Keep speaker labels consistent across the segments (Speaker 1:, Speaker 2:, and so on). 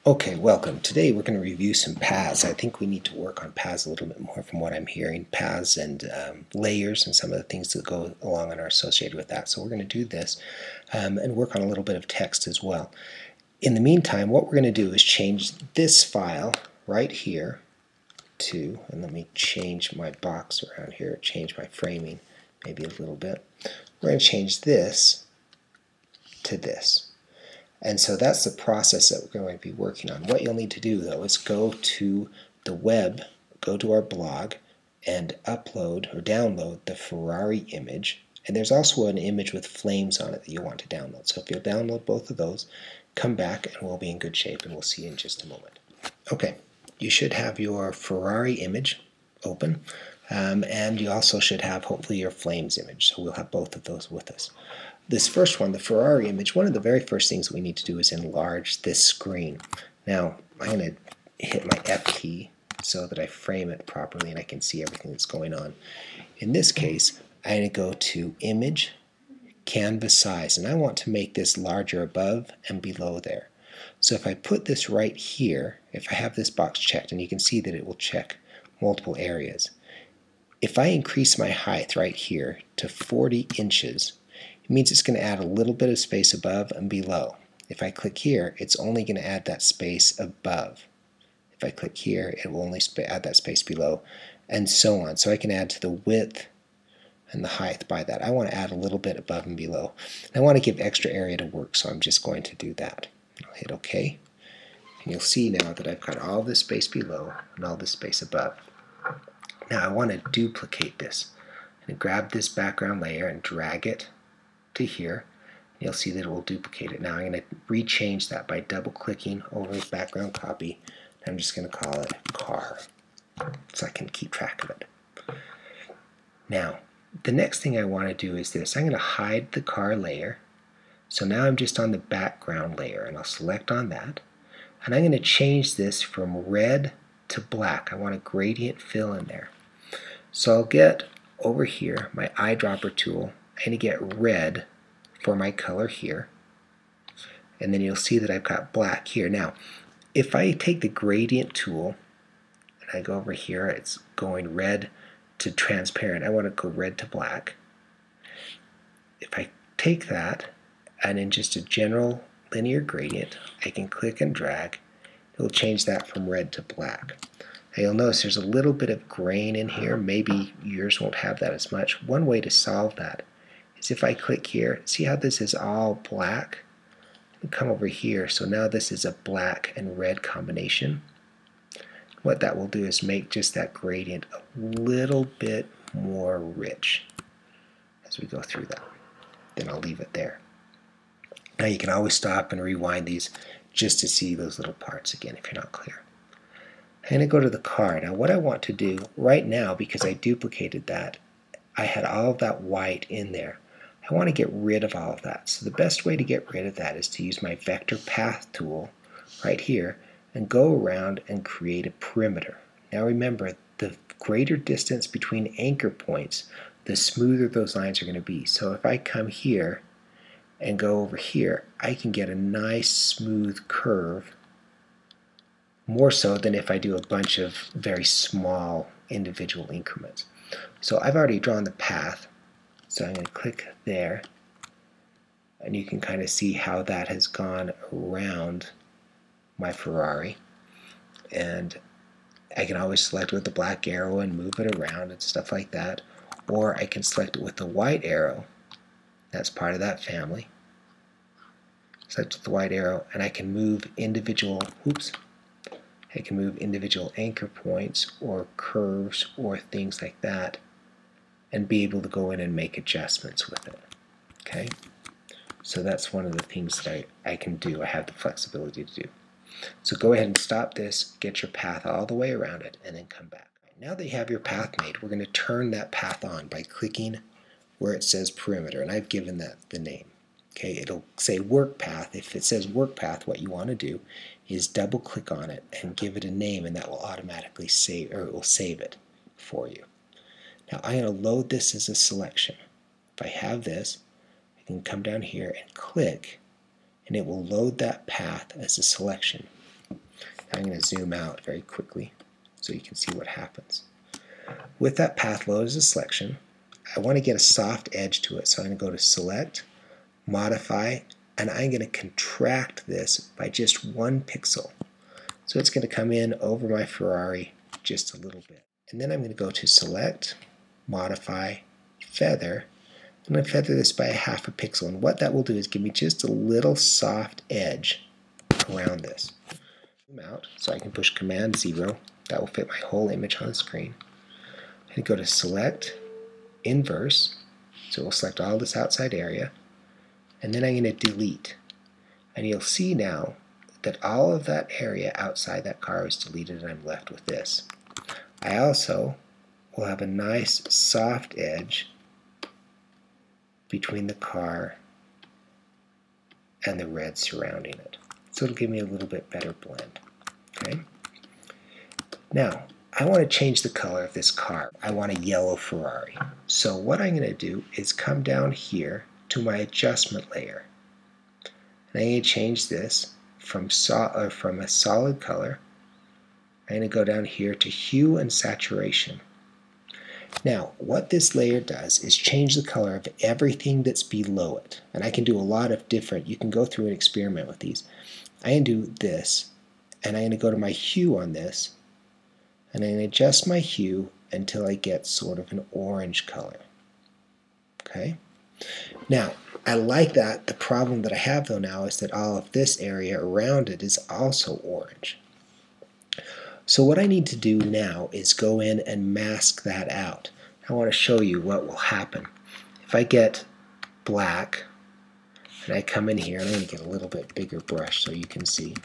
Speaker 1: Okay, welcome. Today we're going to review some paths. I think we need to work on paths a little bit more from what I'm hearing. Paths and layers and some of the things that go along and are associated with that. So we're going to do this and work on a little bit of text as well. In the meantime, what we're going to do is change this file right here to, and let me change my box around here, change my framing maybe a little bit. We're going to change this to this. And so that's the process that we're going to be working on. What you'll need to do, though, is go to the web, go to our blog, and upload or download the Ferrari image. And there's also an image with flames on it that you want to download. So if you'll download both of those, come back and we'll be in good shape, and we'll see you in just a moment. Okay, you should have your Ferrari image open, and you also should have, hopefully, your flames image. So we'll have both of those with us. This first one, the Ferrari image, one of the very first things we need to do is enlarge this screen. Now, I'm going to hit my F key so that I frame it properly and I can see everything that's going on. In this case, I'm going to go to Image, Canvas Size, and I want to make this larger above and below there. So if I put this right here, if I have this box checked, and you can see that it will check multiple areas. If I increase my height right here to 40 inches, it means it's going to add a little bit of space above and below. If I click here, it's only going to add that space above. If I click here, it will only add that space below, and so on. So I can add to the width and the height by that. I want to add a little bit above and below. I want to give extra area to work, so I'm just going to do that. I'll hit OK. And you'll see now that I've got all this space below and all this space above. Now I want to duplicate this. I'm going to grab this background layer and drag it to here. You'll see that it will duplicate it. Now I'm going to rechange that by double clicking over the background copy. I'm just going to call it car so I can keep track of it. Now the next thing I want to do is this. I'm going to hide the car layer. So now I'm just on the background layer, and I'll select on that, and I'm going to change this from red to black. I want a gradient fill in there. So I'll get over here my eyedropper tool. I'm going to get red for my color here, and then you'll see that I've got black here. Now if I take the gradient tool and I go over here, it's going red to transparent. I want to go red to black. If I take that and in just a general linear gradient, I can click and drag. It'll change that from red to black. Now you'll notice there's a little bit of grain in here. Maybe yours won't have that as much. One way to solve that is if I click here, see how this is all black? Come over here, so now this is a black and red combination. What that will do is make just that gradient a little bit more rich as we go through that. Then I'll leave it there. Now you can always stop and rewind these just to see those little parts again if you're not clear. I'm going to go to the car. Now what I want to do right now, because I duplicated that, I had all of that white in there. I want to get rid of all of that. So the best way to get rid of that is to use my vector path tool right here and go around and create a perimeter. Now remember, the greater distance between anchor points, the smoother those lines are going to be. So if I come here and go over here, I can get a nice smooth curve, more so than if I do a bunch of very small individual increments. So I've already drawn the path, so I'm going to click there, and you can kind of see how that has gone around my Ferrari. And I can always select with the black arrow and move it around and stuff like that, or I can select it with the white arrow. That's part of that family. Select with the white arrow, and I can move individual anchor points or curves or things like that, and be able to go in and make adjustments with it. Okay, so that's one of the things that I can do. I have the flexibility to do. So go ahead and stop this, get your path all the way around it, and then come back. Now that you have your path made, we're going to turn that path on by clicking where it says perimeter, and I've given that the name. Okay, it'll say work path. If it says work path, what you want to do is double click on it and give it a name, and that will automatically save, or it will save it for you. Now I'm going to load this as a selection. If I have this, I can come down here and click and it will load that path as a selection. Now I'm going to zoom out very quickly so you can see what happens. With that path loaded as a selection, I want to get a soft edge to it, so I'm going to go to Select, Modify, and I'm going to contract this by just 1 pixel. So it's going to come in over my Ferrari just a little bit. And then I'm going to go to Select, Modify, Feather. I'm going to feather this by 1/2 pixel, and what that will do is give me just a little soft edge around this. Zoom out so I can push Command 0. That will fit my whole image on the screen. And go to Select, Inverse, so we'll select all this outside area, and then I'm going to delete. And you'll see now that all of that area outside that car is deleted, and I'm left with this. I also will have a nice soft edge between the car and the red surrounding it. So it'll give me a little bit better blend. Okay. Now, I want to change the color of this car. I want a yellow Ferrari. So what I'm going to do is come down here to my adjustment layer. And I'm going to change this from a solid color. I'm going to go down here to Hue and Saturation. Now, what this layer does is change the color of everything that's below it. And I can do a lot of different, you can go through and experiment with these. I can do this, and I'm going to go to my hue on this, and I'm going to adjust my hue until I get sort of an orange color. Okay? Now, I like that. The problem that I have though now is that all of this area around it is also orange. So what I need to do now is go in and mask that out. I want to show you what will happen. If I get black, and I come in here, and I'm going to get a little bit bigger brush so you can see.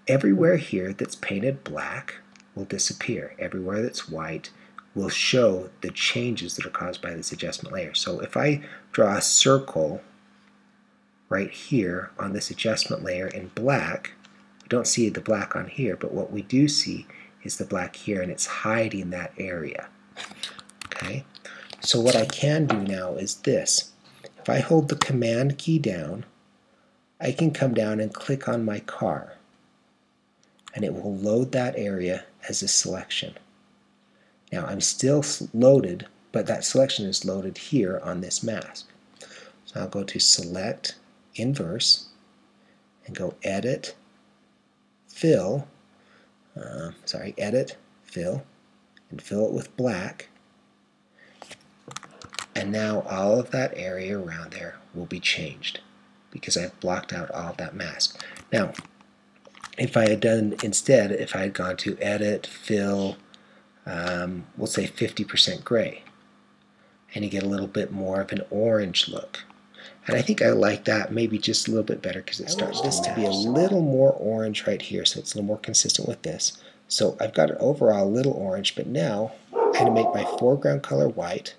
Speaker 1: Everywhere here that's painted black will disappear. Everywhere that's white will show the changes that are caused by this adjustment layer. So if I draw a circle right here on this adjustment layer in black, we don't see the black on here, but what we do see is the black here, and it's hiding that area. Okay? So what I can do now is this. If I hold the Command key down, I can come down and click on my car, and it will load that area as a selection. Now I'm still loaded, but that selection is loaded here on this mask. So I'll go to Select, Inverse, and go Edit, Fill, Edit, Fill, and fill it with black. And now all of that area around there will be changed because I've blocked out all of that mask. Now, if I had done instead, if I had gone to Edit, Fill, we'll say 50% gray, and you get a little bit more of an orange look. And I think I like that maybe just a little bit better because it starts this to be a little more orange right here, so it's a little more consistent with this. So I've got it overall a little orange, but now I'm going to make my foreground color white,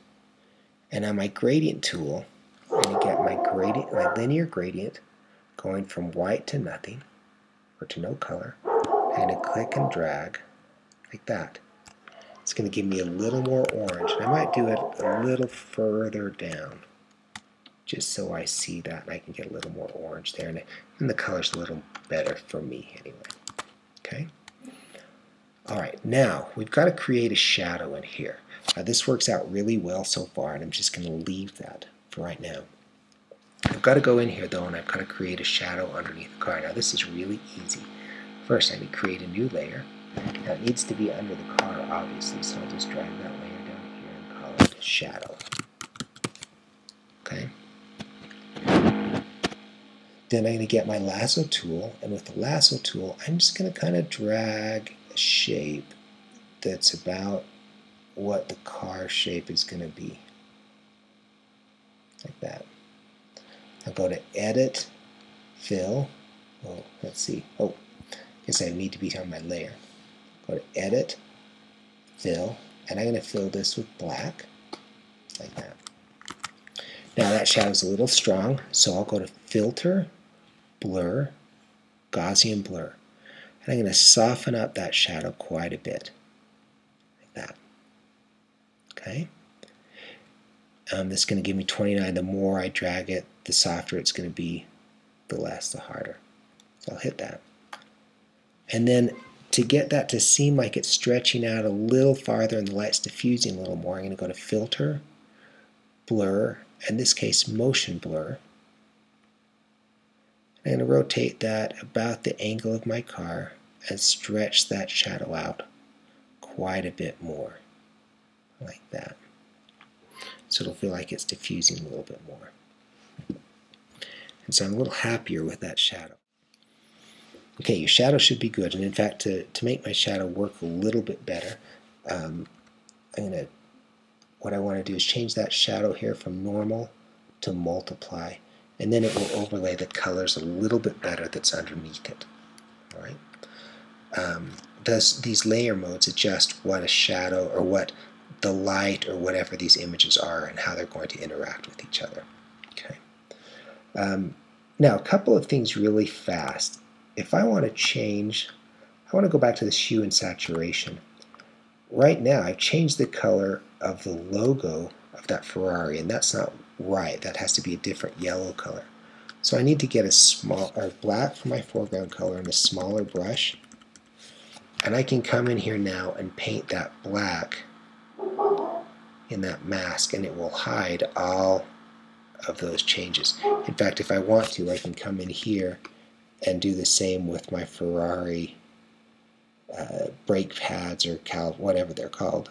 Speaker 1: and on my gradient tool, I'm going to get my linear gradient going from white to nothing, or to no color. I'm going to click and drag like that. It's going to give me a little more orange, and I might do it a little further down just so I see that and I can get a little more orange there, and the color's a little better for me anyway. Okay? Alright, now we've got to create a shadow in here. Now this works out really well so far, and I'm just going to leave that for right now. I've got to go in here though, and I've got to create a shadow underneath the car. Now this is really easy. First I need to create a new layer. Now it needs to be under the car obviously, so I'll just drag that layer down here and call it shadow. Okay? Then I'm going to get my lasso tool, and with the lasso tool I'm just going to kind of drag a shape that's about what the car shape is going to be. Like that. I'll go to Edit, Fill. Oh, let's see. Oh, I guess I need to be on my layer. Go to Edit, Fill, and I'm going to fill this with black, like that. Now that shadow's a little strong, so I'll go to Filter, Blur, Gaussian Blur. And I'm going to soften up that shadow quite a bit, like that. Okay? This is going to give me 29. The more I drag it, the softer it's going to be, the less, the harder. So I'll hit that. And then to get that to seem like it's stretching out a little farther and the light's diffusing a little more, I'm going to go to Filter, Blur, in this case Motion Blur. I'm going to rotate that about the angle of my car and stretch that shadow out quite a bit more, like that. So it'll feel like it's diffusing a little bit more. And so I'm a little happier with that shadow. Okay, your shadow should be good, and in fact, to make my shadow work a little bit better, what I want to do is change that shadow here from normal to multiply, and then it will overlay the colors a little bit better that's underneath it. All right. These layer modes adjust what a shadow or what the light or whatever these images are and how they're going to interact with each other. Okay. Now, a couple of things really fast. If I want to change, I want to go back to this hue and saturation. Right now, I've changed the color of the logo of that Ferrari, and that's not right. That has to be a different yellow color. So I need to get a black for my foreground color and a smaller brush. And I can come in here now and paint that black in that mask, and it will hide all of those changes. In fact, if I want to, I can come in here and do the same with my Ferrari brake pads or whatever they're called.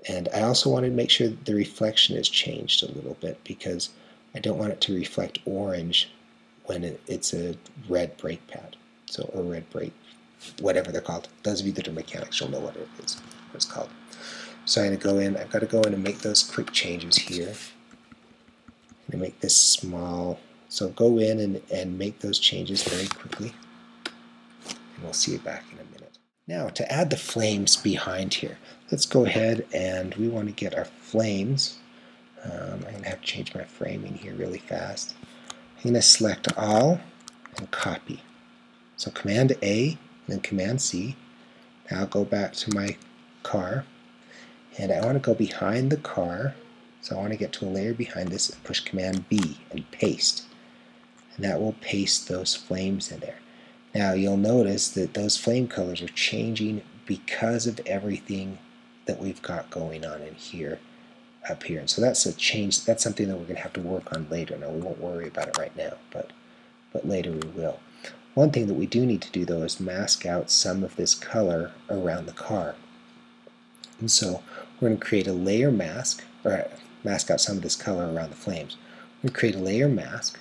Speaker 1: And I also want to make sure that the reflection is changed a little bit, because I don't want it to reflect orange when it's a red brake pad. So a red brake, whatever they're called. Those of you that are mechanics, you'll know what it is, what it's called. So I'm going to go in, I've got to go in and make those quick changes here. I'm going to make this small. So go in and make those changes very quickly, and we'll see you back in a minute. Now, to add the flames behind here, let's go ahead and we want to get our flames. I'm going to have to change my framing here really fast. I'm going to select all and copy. So Command A and then Command C. Now I'll go back to my car, and I want to go behind the car. So I want to get to a layer behind this and push Command B and paste. And that will paste those flames in there. Now you'll notice that those flame colors are changing because of everything that we've got going on in here, up here. And so that's a change, that's something that we're going to have to work on later. Now we won't worry about it right now, but later we will. One thing that we do need to do though is mask out some of this color around the car. And so we're going to create a layer mask, or mask out some of this color around the flames. We're going to create a layer mask.